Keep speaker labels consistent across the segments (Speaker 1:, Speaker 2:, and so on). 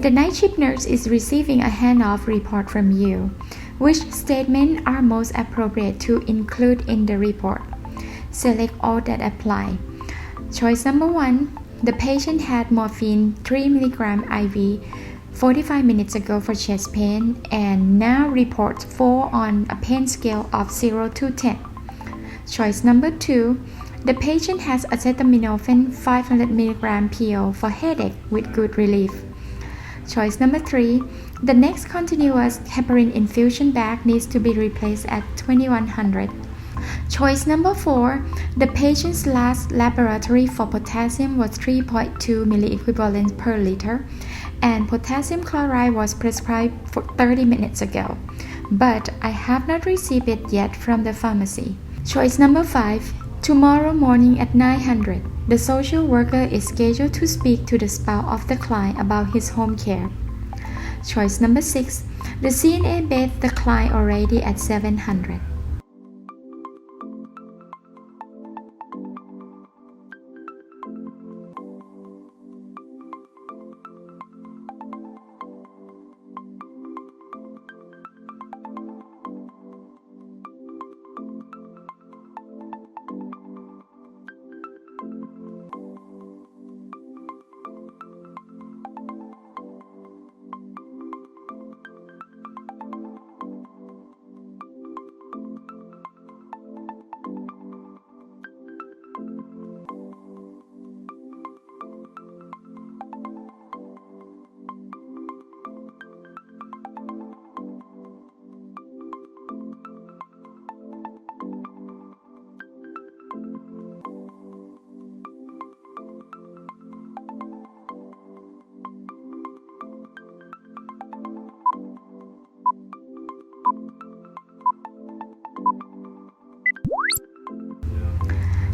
Speaker 1: The night shift nurse is receiving a handoff report from you. Which statements are most appropriate to include in the report? Select all that apply. Choice number 1. The patient had morphine 3 mg IV 45 minutes ago for chest pain and now reports 4 on a pain scale of 0 to 10. Choice number 2. The patient has acetaminophen 500 mg PO for headache with good relief. Choice number 3. The next continuous heparin infusion bag needs to be replaced at 2100. Choice number 4. The patient's last laboratory for potassium was 3.2 milliequivalents per liter and potassium chloride was prescribed for 30 minutes ago, but I have not received it yet from the pharmacy. Choice number 5. Tomorrow morning at 900, the social worker is scheduled to speak to the spouse of the client about his home care. Choice number 6. The CNA bathed the client already at 700.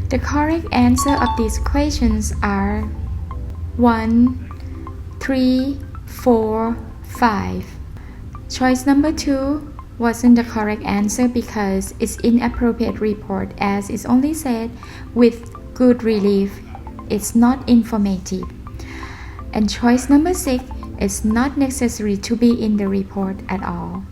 Speaker 1: The correct answer of these questions are 1, 3, 4, 5. Choice number 2 wasn't the correct answer because it's inappropriate report as it's only said with good relief. It's not informative. And choice number 6 is not necessary to be in the report at all.